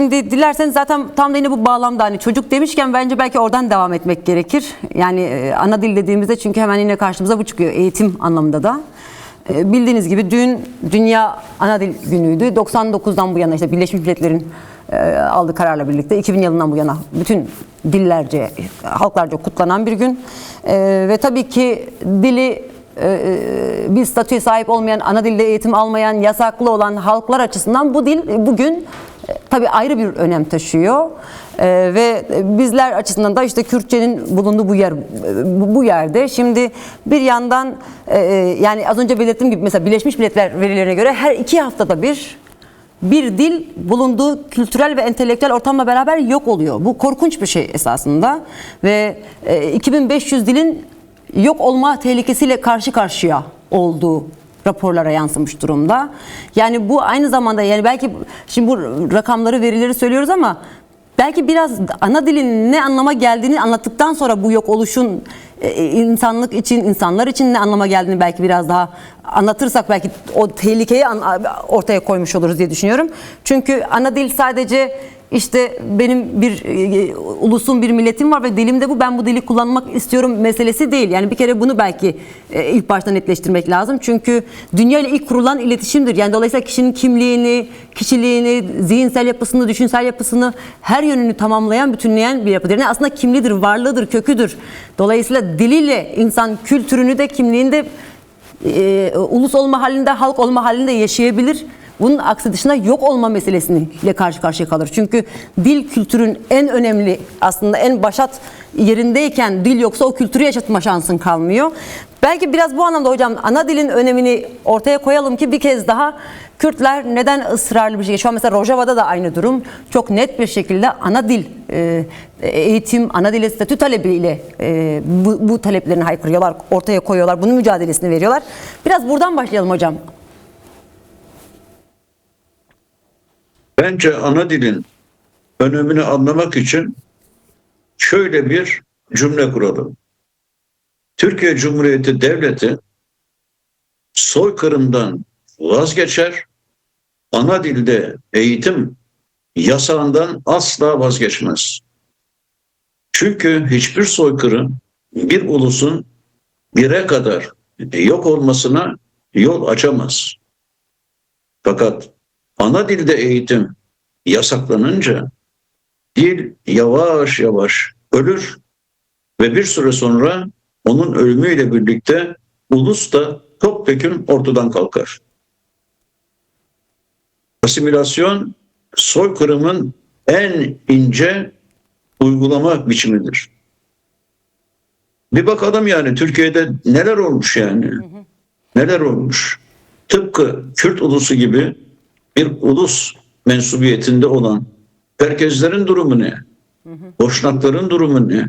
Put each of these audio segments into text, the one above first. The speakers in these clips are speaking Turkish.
Şimdi dilerseniz zaten tam da yine bu bağlamda hani çocuk demişken bence belki oradan devam etmek gerekir. Yani ana dil dediğimizde çünkü hemen yine karşımıza bu çıkıyor eğitim anlamında da. Bildiğiniz gibi dün Dünya Ana Dil Günü'ydü. 99'dan bu yana işte Birleşmiş Milletler'in aldığı kararla birlikte 2000 yılından bu yana bütün dillerce, halklarca kutlanan bir gün. Ve tabii ki dili bir statüye sahip olmayan, ana dilde eğitim almayan, yasaklı olan halklar açısından bu dil bugün tabii ayrı bir önem taşıyor. Ve bizler açısından da işte Kürtçenin bulunduğu bu yerde şimdi bir yandan yani az önce belirttiğim gibi mesela Birleşmiş Milletler verilerine göre her 2 haftada bir dil bulunduğu kültürel ve entelektüel ortamla beraber yok oluyor. Bu korkunç bir şey esasında ve 2500 dilin yok olma tehlikesiyle karşı karşıya olduğu raporlara yansımış durumda. Yani bu aynı zamanda yani belki şimdi bu rakamları, verileri söylüyoruz ama belki biraz ana dilin ne anlama geldiğini anlattıktan sonra bu yok oluşun insanlık için, insanlar için ne anlama geldiğini belki biraz daha anlatırsak belki o tehlikeyi ortaya koymuş oluruz diye düşünüyorum. Çünkü ana dil sadece işte benim bir ulusum, bir milletim var ve dilimde bu, ben bu dili kullanmak istiyorum meselesi değil. Yani bir kere bunu belki ilk başta netleştirmek lazım. Çünkü dünya ile ilk kurulan iletişimdir. Yani dolayısıyla kişinin kimliğini, kişiliğini, zihinsel yapısını, düşünsel yapısını, her yönünü tamamlayan, bütünleyen bir yapıdır. Yani aslında kimlidir, varlığıdır, köküdür. Dolayısıyla diliyle insan kültürünü de, kimliğini de ulus olma halinde, halk olma halinde yaşayabilir. Bunun aksi dışında yok olma meselesiyle karşı karşıya kalır. Çünkü dil kültürün en önemli, aslında en başat yerindeyken dil yoksa o kültürü yaşatma şansın kalmıyor. Belki biraz bu anlamda hocam ana dilin önemini ortaya koyalım ki bir kez daha Kürtler neden ısrarlı bir şekilde, şu an mesela Rojava'da da aynı durum, çok net bir şekilde ana dil eğitim, ana dil statü talebiyle bu taleplerini haykırıyorlar, ortaya koyuyorlar, bunun mücadelesini veriyorlar. Biraz buradan başlayalım hocam. Bence ana dilin önemini anlamak için şöyle bir cümle kuralım. Türkiye Cumhuriyeti Devleti soykırımdan vazgeçer, ana dilde eğitim yasağından asla vazgeçmez. Çünkü hiçbir soykırım bir ulusun bire kadar yok olmasına yol açamaz. Fakat ana dilde eğitim yasaklanınca dil yavaş yavaş ölür ve bir süre sonra onun ölümüyle birlikte ulus da topyekün ortadan kalkar. Asimilasyon soykırımın en ince uygulama biçimidir. Bir bakalım yani Türkiye'de neler olmuş yani. Neler olmuş. Tıpkı Kürt ulusu gibi bir ulus mensubiyetinde olan Çerkezlerin durumu ne? Boşnakların durumu ne?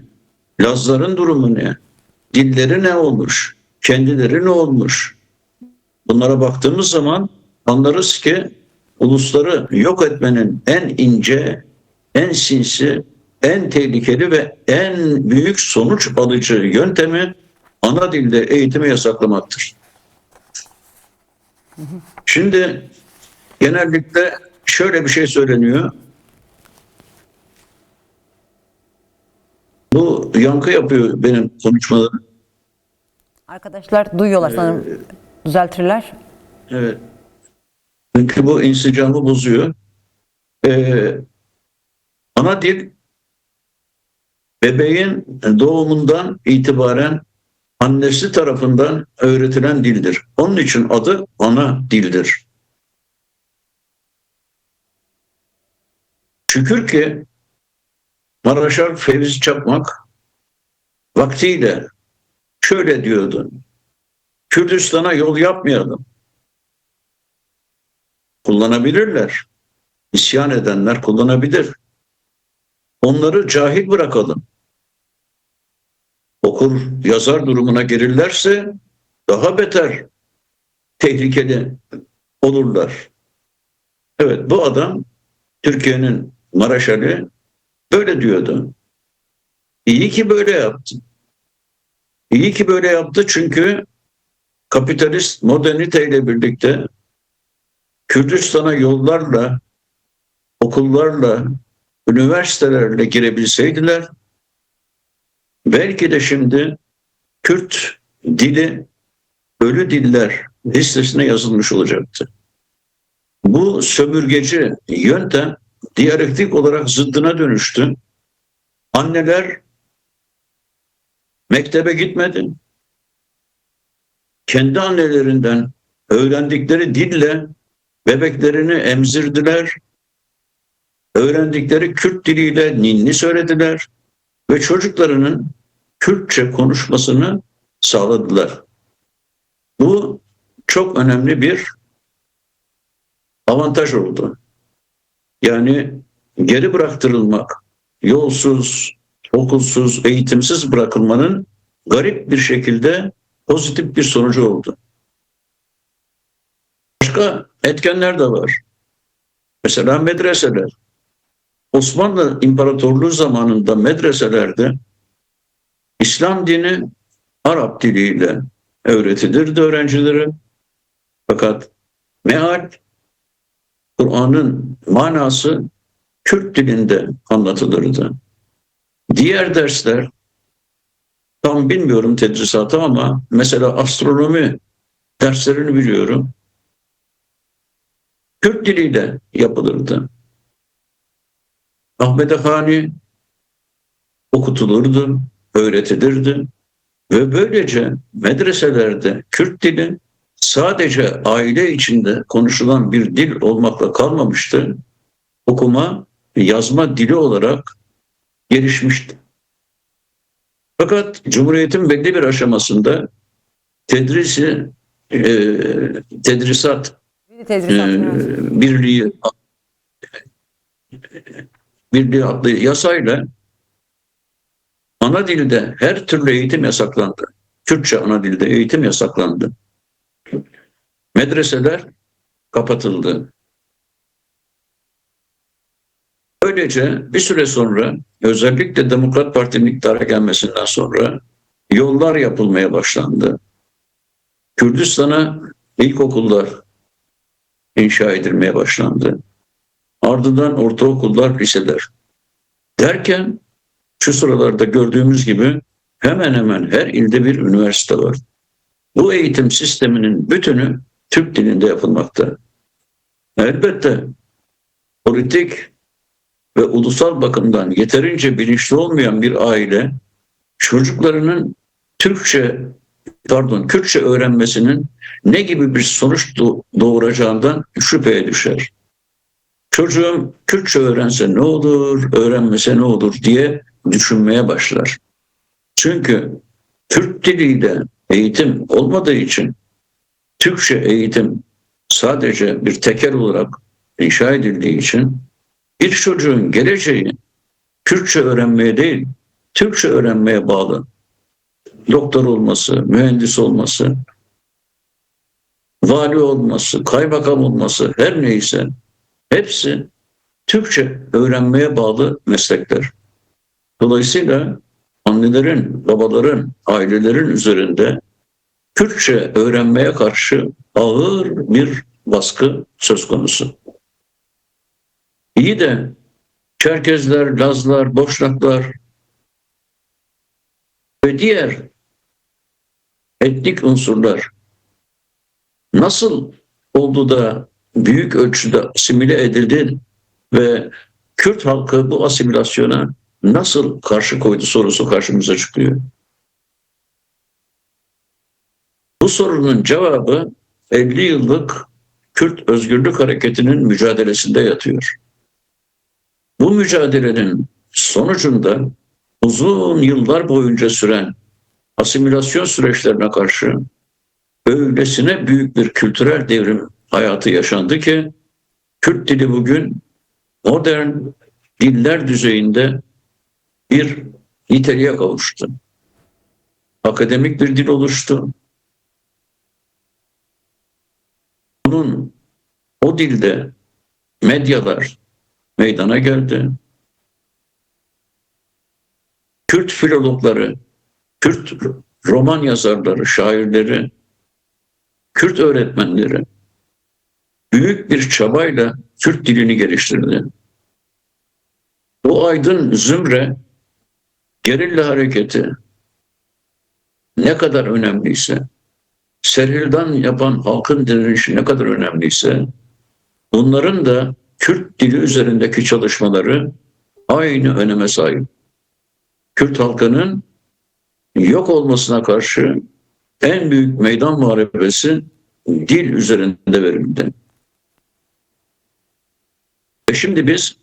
Lazların durumu ne? Dilleri ne olmuş? Kendileri ne olmuş? Bunlara baktığımız zaman anlarız ki ulusları yok etmenin en ince, en sinsi, en tehlikeli ve en büyük sonuç alıcı yöntemi ana dilde eğitimi yasaklamaktır. Şimdi genellikle şöyle bir şey söyleniyor. Bu yankı yapıyor benim konuşmalarım. Arkadaşlar duyuyorlar sanırım. Düzeltirler. Evet. Çünkü bu insicamı bozuyor. Ana dil bebeğin doğumundan itibaren annesi tarafından öğretilen dildir. Onun için adı ana dildir. Şükür ki Maraşal Fevzi Çakmak vaktiyle şöyle diyordu. Kürdistan'a yol yapmayalım. Kullanabilirler. İsyan edenler kullanabilir. Onları cahil bırakalım. Okur, yazar durumuna gelirlerse daha beter, tehlikeli olurlar. Evet, bu adam Türkiye'nin Maraşali böyle diyordu. İyi ki böyle yaptı. İyi ki böyle yaptı çünkü kapitalist moderniteyle birlikte Kürdistan'a yollarla okullarla, üniversitelerle girebilseydiler, belki de şimdi Kürt dili ölü diller listesine yazılmış olacaktı. Bu sömürgeci yöntem diyalektik olarak zıddına dönüştü. Anneler mektebe gitmedi. Kendi annelerinden öğrendikleri dille bebeklerini emzirdiler. Öğrendikleri Kürt diliyle ninni söylediler ve çocuklarının Kürtçe konuşmasını sağladılar. Bu çok önemli bir avantaj oldu. Yani geri bıraktırılmak, yolsuz, okulsuz, eğitimsiz bırakılmanın garip bir şekilde pozitif bir sonucu oldu. Başka etkenler de var. Mesela medreseler. Osmanlı İmparatorluğu zamanında medreselerde İslam dini Arap diliyle öğretilirdi öğrencilere. Fakat meal, Kur'an'ın manası Kürt dilinde anlatılırdı. Diğer dersler, tam bilmiyorum tedrisatı ama mesela astronomi derslerini biliyorum. Kürt diliyle yapılırdı. Ahmet Hani okutulurdu, öğretilirdi ve böylece medreselerde Kürt dili sadece aile içinde konuşulan bir dil olmakla kalmamıştı. Okuma, yazma dili olarak gelişmişti. Fakat Cumhuriyet'in belli bir aşamasında tedrisat Tedrisat, evet. birliği adlı yasayla ana dilde her türlü eğitim yasaklandı. Kürtçe ana dilde eğitim yasaklandı. Medreseler kapatıldı. Böylece bir süre sonra özellikle Demokrat Parti'nin iktidara gelmesinden sonra yollar yapılmaya başlandı. Kürdistan'a ilkokullar inşa edilmeye başlandı. Ardından ortaokullar, liseler. Derken şu sıralarda gördüğümüz gibi hemen hemen her ilde bir üniversite var. Bu eğitim sisteminin bütünü Türk dilinde yapılmakta. Elbette politik ve ulusal bakımdan yeterince bilinçli olmayan bir aile çocuklarının Kürtçe öğrenmesinin ne gibi bir sonuç doğuracağından şüpheye düşer. Çocuğum Kürtçe öğrense ne olur, öğrenmese ne olur diye düşünmeye başlar. Çünkü Türk diliyle eğitim olmadığı için Türkçe eğitim sadece bir tekel olarak inşa edildiği için bir çocuğun geleceği Kürtçe öğrenmeye değil, Türkçe öğrenmeye bağlı. Doktor olması, mühendis olması, vali olması, kaymakam olması her neyse hepsi Türkçe öğrenmeye bağlı meslekler. Dolayısıyla annelerin, babaların, ailelerin üzerinde Kürtçe öğrenmeye karşı ağır bir baskı söz konusu. İyi de Çerkezler, Lazlar, Boşnaklar ve diğer etnik unsurlar nasıl oldu da büyük ölçüde asimile edildi ve Kürt halkı bu asimilasyona nasıl karşı koydu sorusu karşımıza çıkıyor. Bu sorunun cevabı 50 yıllık Kürt Özgürlük Hareketi'nin mücadelesinde yatıyor. Bu mücadelenin sonucunda uzun yıllar boyunca süren asimilasyon süreçlerine karşı öylesine büyük bir kültürel devrim hayatı yaşandı ki Kürt dili bugün modern diller düzeyinde bir niteliğe kavuştu. Akademik bir dil oluştu. O dilde medyalar meydana geldi. Kürt filologları, Kürt roman yazarları, şairleri, Kürt öğretmenleri büyük bir çabayla Kürt dilini geliştirdi. Bu aydın zümre gerilla hareketi ne kadar önemliyse, Serhil'den yapan halkın direnişi ne kadar önemliyse, bunların da Kürt dili üzerindeki çalışmaları aynı öneme sahip. Kürt halkının yok olmasına karşı en büyük meydan muharebesi dil üzerinde verildi. Ve şimdi biz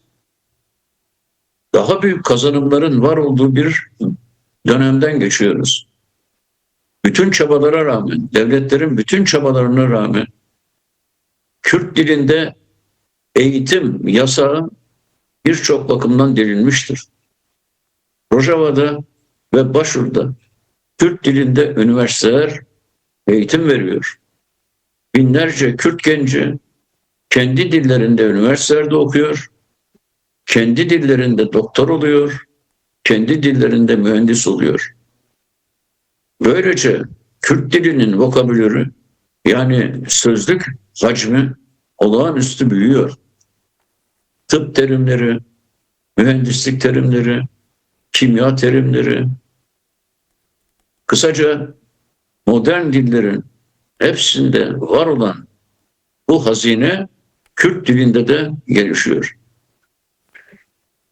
daha büyük kazanımların var olduğu bir dönemden geçiyoruz. Bütün çabalara rağmen, devletlerin bütün çabalarına rağmen Kürt dilinde eğitim yasağı birçok bakımdan delinmiştir. Rojava'da ve Başur'da Kürt dilinde üniversiteler eğitim veriyor. Binlerce Kürt genci kendi dillerinde üniversitelerde okuyor, kendi dillerinde doktor oluyor, kendi dillerinde mühendis oluyor. Böylece Kürt dilinin vokabülörü, yani sözlük hacmi olağanüstü büyüyor. Tıp terimleri, mühendislik terimleri, kimya terimleri, kısaca modern dillerin hepsinde var olan bu hazine Kürt dilinde de gelişiyor.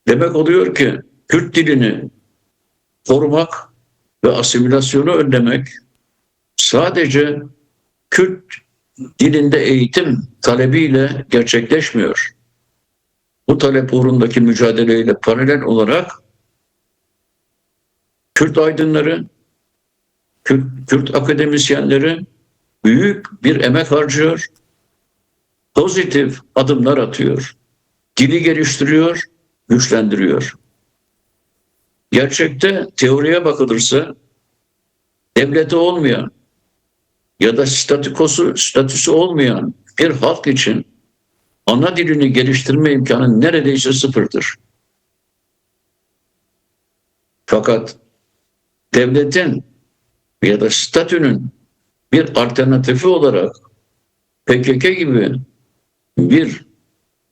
Demek oluyor ki Kürt dilini korumak ve asimilasyonu önlemek sadece Kürt dilinde eğitim talebiyle gerçekleşmiyor. Bu talep uğrundaki mücadeleyle paralel olarak Kürt aydınları, Kürt akademisyenleri büyük bir emek harcıyor, pozitif adımlar atıyor, dili geliştiriyor, güçlendiriyor. Gerçekte teoriye devleti olmayan ya da statüsü olmayan bir halk için ana dilini geliştirme imkanı neredeyse sıfırdır. Fakat devletin ya da statünün bir alternatifi olarak PKK gibi bir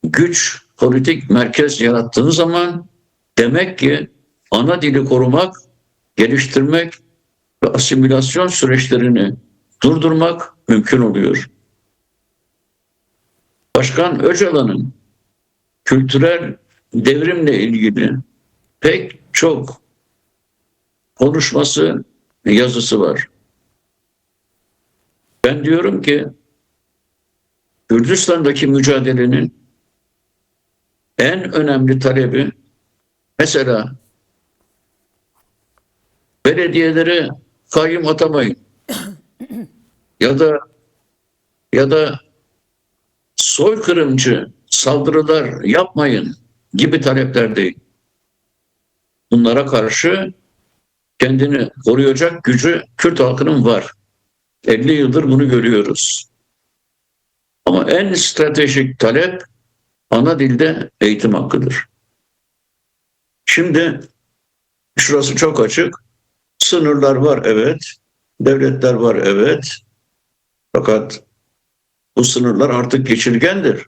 güç politik merkez yarattığın zaman demek ki ana dili korumak, geliştirmek ve asimilasyon süreçlerini durdurmak mümkün oluyor. Başkan Öcalan'ın kültürel devrimle ilgili pek çok konuşması, yazısı var. Ben diyorum ki Kürdistan'daki mücadelenin en önemli talebi mesela belediyelere kayyum atamayın ya da soykırımcı saldırılar yapmayın gibi talepler değil. Bunlara karşı kendini koruyacak gücü Kürt halkının var. 50 yıldır bunu görüyoruz. Ama en stratejik talep ana dilde eğitim hakkıdır. Şimdi şurası çok açık. Sınırlar var, evet. Devletler var, evet. Fakat bu sınırlar artık geçirgendir.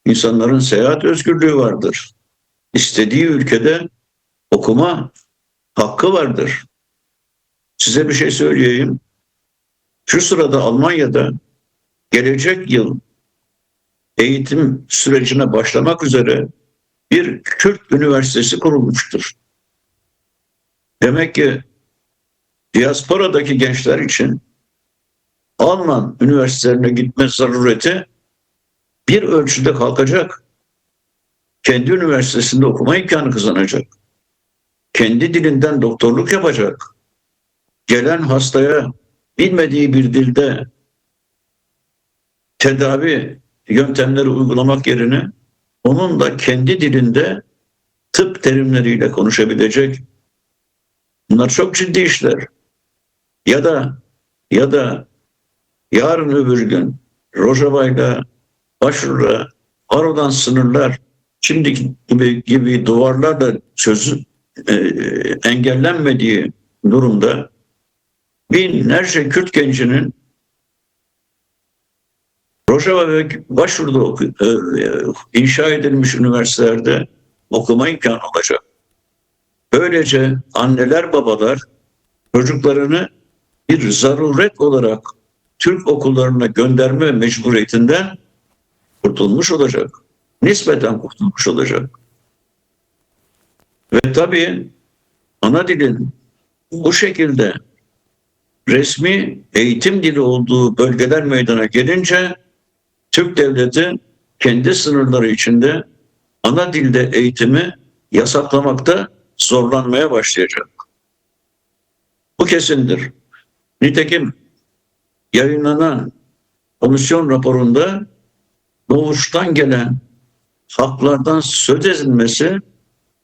İnsanların seyahat özgürlüğü vardır. İstediği ülkede okuma hakkı vardır. Size bir şey söyleyeyim. Şu sırada Almanya'da gelecek yıl eğitim sürecine başlamak üzere bir Kürt üniversitesi kurulmuştur. Demek ki diasporadaki gençler için Alman üniversitelerine gitme zarureti bir ölçüde kalkacak. Kendi üniversitesinde okuma imkanı kazanacak. Kendi dilinden doktorluk yapacak. Gelen hastaya bilmediği bir dilde tedavi yöntemleri uygulamak yerine onun da kendi dilinde tıp terimleriyle konuşabilecek. Bunlar çok ciddi işler. Ya da yarın öbür gün Rojava'yla, Başur'la var olan sınırlar şimdiki gibi duvarlarla engellenmediği durumda binlerce Kürt gencinin Rojava ve Başur'da inşa edilmiş üniversitelerde okuma imkanı olacak. Böylece anneler babalar çocuklarını bir zaruret olarak Türk okullarına gönderme mecburiyetinden kurtulmuş olacak. Nispeten kurtulmuş olacak. Ve tabii ana dilin bu şekilde resmi eğitim dili olduğu bölgeler meydana gelince Türk devleti kendi sınırları içinde ana dilde eğitimi yasaklamakta zorlanmaya başlayacak. Bu kesindir. Nitekim yayınlanan komisyon raporunda doğuştan gelen haklardan söz edilmesi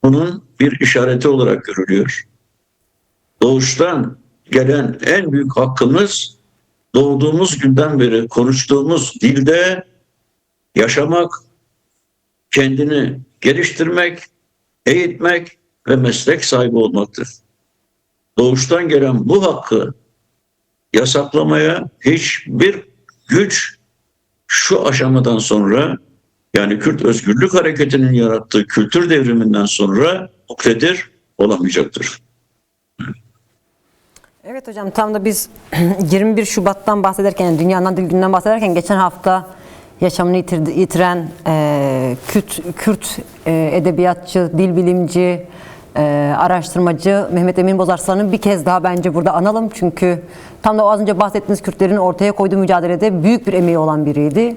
bunun bir işareti olarak görülüyor. Doğuştan gelen en büyük hakkımız doğduğumuz günden beri konuştuğumuz dilde yaşamak, kendini geliştirmek, eğitmek ve meslek sahibi olmaktır. Doğuştan gelen bu hakkı yasaklamaya hiçbir güç şu aşamadan sonra, yani Kürt Özgürlük Hareketi'nin yarattığı kültür devriminden sonra muktedir olamayacaktır. Evet hocam, tam da biz 21 Şubat'tan bahsederken, yani Dünya Ana Dil Günü'nden bahsederken geçen hafta yaşamını yitiren Kürt edebiyatçı, dil bilimci, araştırmacı Mehmet Emin Bozarslan'ı bir kez daha bence burada analım. Çünkü tam da o az önce bahsettiğiniz Kürtlerin ortaya koyduğu mücadelede büyük bir emeği olan biriydi.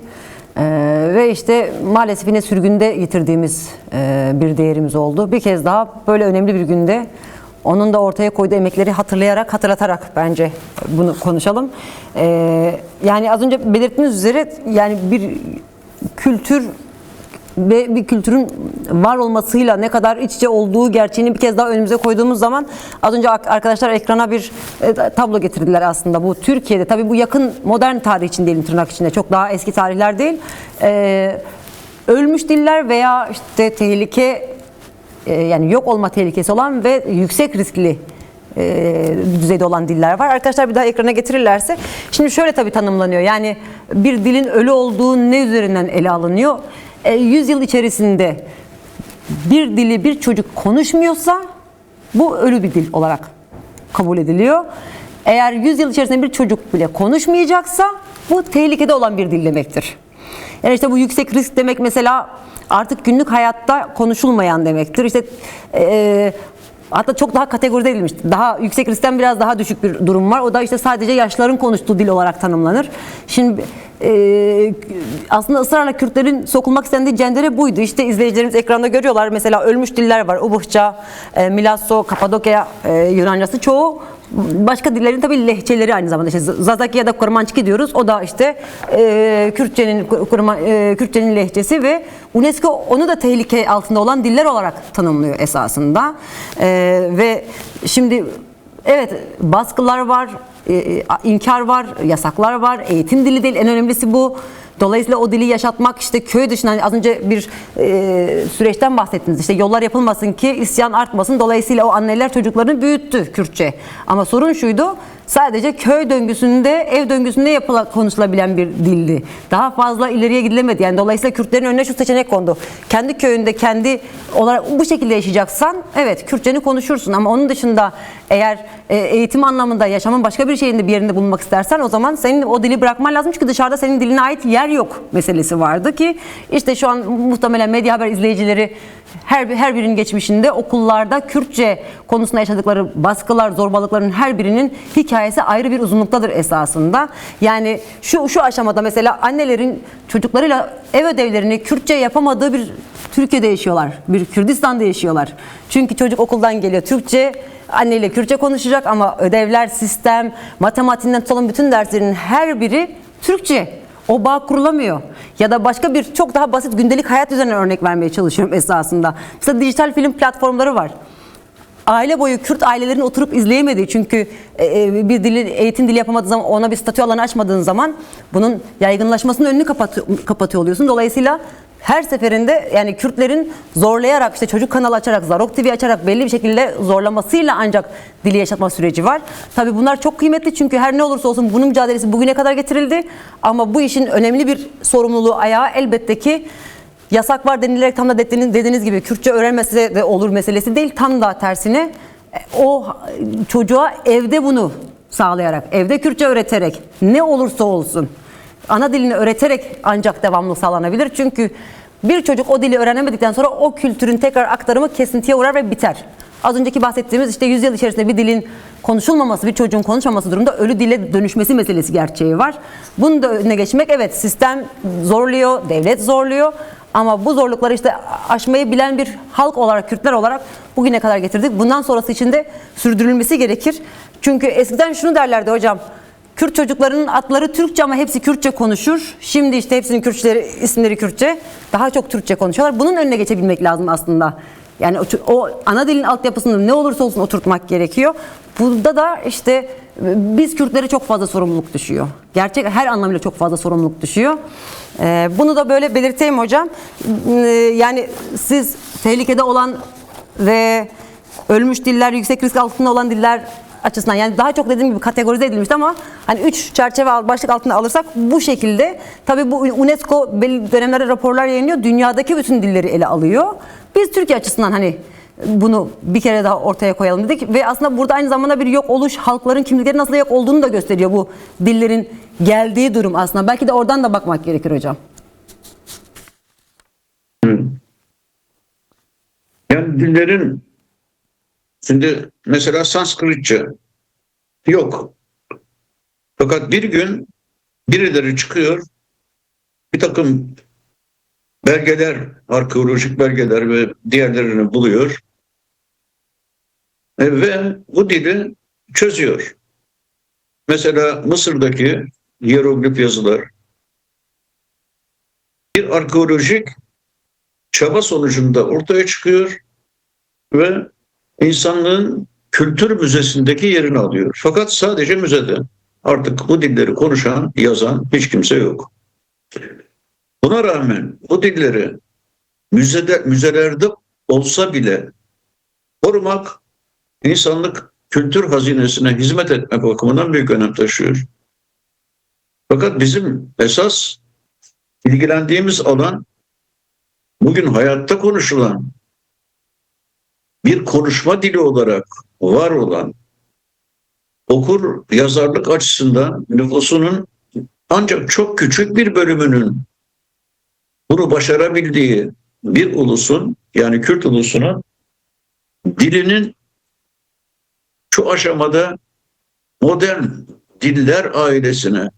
Ve işte maalesef yine sürgünde yitirdiğimiz bir değerimiz oldu. Bir kez daha böyle önemli bir günde onun da ortaya koyduğu emekleri hatırlatarak bence bunu konuşalım. Yani az önce belirttiğiniz üzere, yani bir kültür ve bir kültürün var olmasıyla ne kadar iç içe olduğu gerçeğini bir kez daha önümüze koyduğumuz zaman, az önce arkadaşlar ekrana bir tablo getirdiler aslında. Bu Türkiye'de, tabii bu yakın modern tarih için diyelim, tırnak içinde, çok daha eski tarihler değil. Ölmüş diller veya işte tehlike, yani yok olma tehlikesi olan ve yüksek riskli düzeyde olan diller var. Arkadaşlar bir daha ekrana getirirlerse, şimdi şöyle tabii tanımlanıyor. Yani bir dilin ölü olduğu ne üzerinden ele alınıyor? 100 yıl içerisinde bir dili bir çocuk konuşmuyorsa bu ölü bir dil olarak kabul ediliyor. Eğer 100 yıl içerisinde bir çocuk bile konuşmayacaksa bu tehlikede olan bir dil demektir. Yani işte bu yüksek risk demek mesela artık günlük hayatta konuşulmayan demektir. İşte hatta çok daha kategorize edilmiş. Daha yüksek riskten biraz daha düşük bir durum var. O da işte sadece yaşlıların konuştuğu dil olarak tanımlanır. Şimdi aslında ısrarla Kürtlerin sokulmak istendiği cendere buydu. İşte izleyicilerimiz ekranda görüyorlar. Mesela ölmüş diller var. Ubuhça, Milasso, Kapadokya Yunancası, çoğu başka dillerin tabii lehçeleri aynı zamanda. İşte Zazaki ya da Kurmançki diyoruz. O da işte Kürtçenin lehçesi ve UNESCO onu da tehlike altında olan diller olarak tanımlıyor esasında. Ve şimdi evet, baskılar var, inkar var, yasaklar var, eğitim dili değil, en önemlisi bu. Dolayısıyla o dili yaşatmak, işte köy dışında, hani az önce bir süreçten bahsettiniz. İşte yollar yapılmasın ki isyan artmasın. Dolayısıyla o anneler çocuklarını büyüttü Kürtçe. Ama sorun şuydu: sadece köy döngüsünde, ev döngüsünde konuşulabilen bir dildi. Daha fazla ileriye gidilemedi. Yani dolayısıyla Kürtlerin önüne şu seçenek kondu: kendi köyünde kendi olarak bu şekilde yaşayacaksan evet Kürtçeni konuşursun, ama onun dışında eğer eğitim anlamında yaşamın başka bir şeyinde, bir yerinde bulunmak istersen, o zaman senin o dili bırakman lazım. Çünkü dışarıda senin diline ait yer yok meselesi vardı ki işte şu an muhtemelen Medya Haber izleyicileri her birinin geçmişinde okullarda Kürtçe konusunda yaşadıkları baskılar, zorbalıkların her birinin hikayesi ayrı bir uzunluktadır esasında. Yani şu aşamada mesela annelerin çocuklarıyla ev ödevlerini Kürtçe yapamadığı bir Türkiye'de yaşıyorlar. Bir Kürdistan'da yaşıyorlar. Çünkü çocuk okuldan geliyor Türkçe, anneyle Kürtçe konuşacak ama ödevler, sistem, matematiğinden tutalım bütün derslerin her biri Türkçe. O bağ kurulamıyor. Ya da başka bir çok daha basit gündelik hayat üzerinden örnek vermeye çalışıyorum esasında. Mesela dijital film platformları var. Aile boyu Kürt ailelerin oturup izleyemediği, çünkü bir eğitim dili yapamadığı zaman, ona bir statü alanı açmadığın zaman bunun yaygınlaşmasının önünü kapatıyor oluyorsun. Dolayısıyla her seferinde yani Kürtlerin zorlayarak, işte çocuk kanalı açarak, Zarok TV açarak belli bir şekilde zorlamasıyla ancak dili yaşatma süreci var. Tabii bunlar çok kıymetli, çünkü her ne olursa olsun bunun mücadelesi bugüne kadar getirildi. Ama bu işin önemli bir sorumluluğu, ayağı elbette ki yasak var denilerek tam da dediğiniz gibi Kürtçe öğrenmesi de olur meselesi değil. Tam da tersine o çocuğa evde bunu sağlayarak, evde Kürtçe öğreterek, ne olursa olsun ana dilini öğreterek ancak devamlı sağlanabilir. Çünkü bir çocuk o dili öğrenemedikten sonra o kültürün tekrar aktarımı kesintiye uğrar ve biter. Az önceki bahsettiğimiz işte 100 yıl içerisinde bir dilin konuşulmaması, bir çocuğun konuşmaması durumunda ölü dile dönüşmesi meselesi gerçeği var. Bunu da önüne geçmek, evet, sistem zorluyor, devlet zorluyor. Ama bu zorlukları işte aşmayı bilen bir halk olarak, Kürtler olarak bugüne kadar getirdik. Bundan sonrası için de sürdürülmesi gerekir. Çünkü eskiden şunu derlerdi hocam. Kürt çocuklarının adları Türkçe ama hepsi Kürtçe konuşur. Şimdi işte hepsinin isimleri Kürtçe. Daha çok Türkçe konuşuyorlar. Bunun önüne geçebilmek lazım aslında. Yani o ana dilin altyapısını ne olursa olsun oturtmak gerekiyor. Burada da işte biz Kürtlere çok fazla sorumluluk düşüyor. Gerçek her anlamıyla çok fazla sorumluluk düşüyor. Bunu da böyle belirteyim hocam. Yani siz tehlikede olan ve ölmüş diller, yüksek risk altında olan diller açısından, yani daha çok dediğim gibi kategorize edilmişti ama hani 3 çerçeve başlık altında alırsak bu şekilde. Tabii bu UNESCO belli dönemlerde raporlar yayınlıyor. Dünyadaki bütün dilleri ele alıyor. Biz Türkiye açısından hani bunu bir kere daha ortaya koyalım dedik ve aslında burada aynı zamanda bir yok oluş, halkların kimlikleri nasıl yok olduğunu da gösteriyor bu dillerin geldiği durum aslında. Belki de oradan da bakmak gerekir hocam. Yani dillerin, şimdi mesela Sanskritçe yok. Fakat bir gün birileri çıkıyor, bir takım belgeler, arkeolojik belgeler ve diğerlerini buluyor ve bu dili çözüyor. Mesela Mısır'daki hieroglif yazılar bir arkeolojik çaba sonucunda ortaya çıkıyor ve insanlığın kültür müzesindeki yerini alıyor. Fakat sadece müzede. Artık bu dilleri konuşan, yazan hiç kimse yok. Buna rağmen bu dilleri müzelerde olsa bile korumak insanlık kültür hazinesine hizmet etmek bakımından büyük önem taşıyor. Fakat bizim esas ilgilendiğimiz alan bugün hayatta konuşulan, bir konuşma dili olarak var olan, okur yazarlık açısından nüfusunun ancak çok küçük bir bölümünün bunu başarabildiği bir ulusun, yani Kürt ulusunun dilinin şu aşamada modern diller ailesine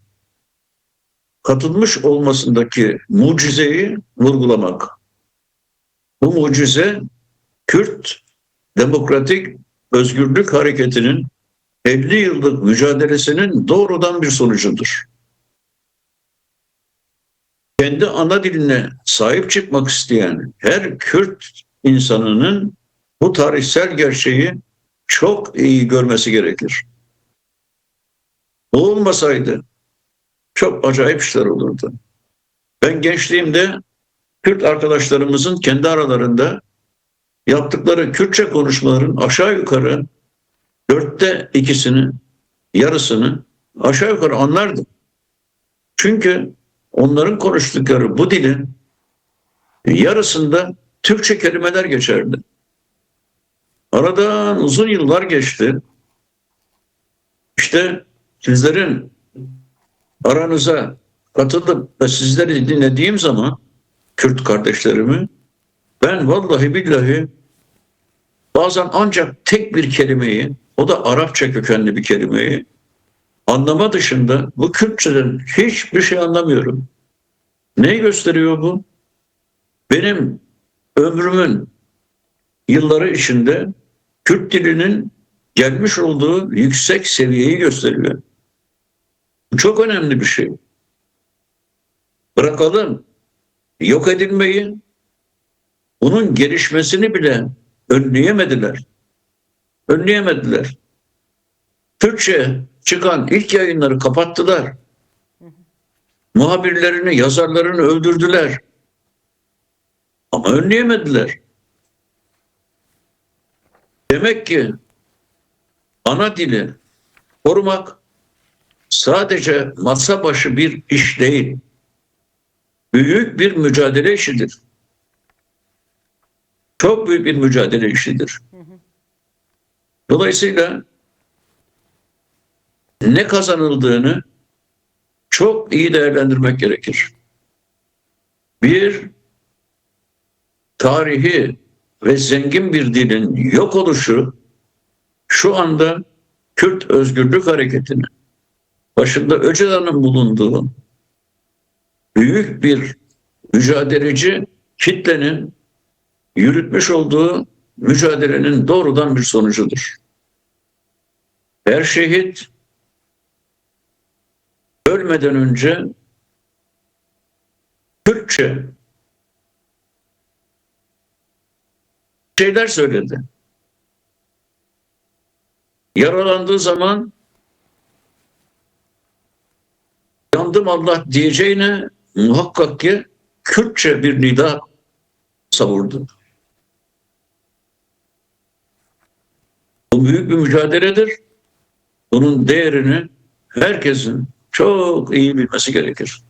katılmış olmasındaki mucizeyi vurgulamak. Bu mucize Kürt Demokratik Özgürlük Hareketi'nin 50 yıllık mücadelesinin doğrudan bir sonucudur. Kendi ana diline sahip çıkmak isteyen her Kürt insanının bu tarihsel gerçeği çok iyi görmesi gerekir. Bu olmasaydı çok acayip işler olurdu. Ben gençliğimde Kürt arkadaşlarımızın kendi aralarında yaptıkları Kürtçe konuşmaların aşağı yukarı 2/4'ünü, yarısını aşağı yukarı anlardım. Çünkü onların konuştukları bu dilin yarısında Türkçe kelimeler geçerdi. Aradan uzun yıllar geçti. İşte sizlerin aranıza katılıp da sizleri dinlediğim zaman Kürt kardeşlerimi, ben vallahi billahi bazen ancak tek bir kelimeyi, o da Arapça kökenli bir kelimeyi anlama dışında bu Kürtçeden hiçbir şey anlamıyorum. Neyi gösteriyor bu? Benim ömrümün yılları içinde Kürt dilinin gelmiş olduğu yüksek seviyeyi gösteriyor. Bu çok önemli bir şey. Bırakalım yok edilmeyi, bunun gelişmesini bile önleyemediler. Önleyemediler. Türkçe çıkan ilk yayınları kapattılar. Muhabirlerini, yazarlarını öldürdüler. Ama önleyemediler. Demek ki ana dili korumak sadece masa başı bir iş değil. Büyük bir mücadele işidir. çok büyük bir mücadele işidir. Dolayısıyla ne kazanıldığını çok iyi değerlendirmek gerekir. Bir, tarihi ve zengin bir dilin yok oluşu şu anda Kürt Özgürlük Hareketi'ni başında Öcalan'ın bulunduğu büyük bir mücadeleci kitlenin yürütmüş olduğu mücadelenin doğrudan bir sonucudur. Her şehit ölmeden önce Türkçe şeyler söyledi. Yaralandığı zaman yandım Allah diyeceğine muhakkak ki Kürtçe bir nida savurdu. Bu büyük bir mücadeledir. Bunun değerini herkesin çok iyi bilmesi gerekir.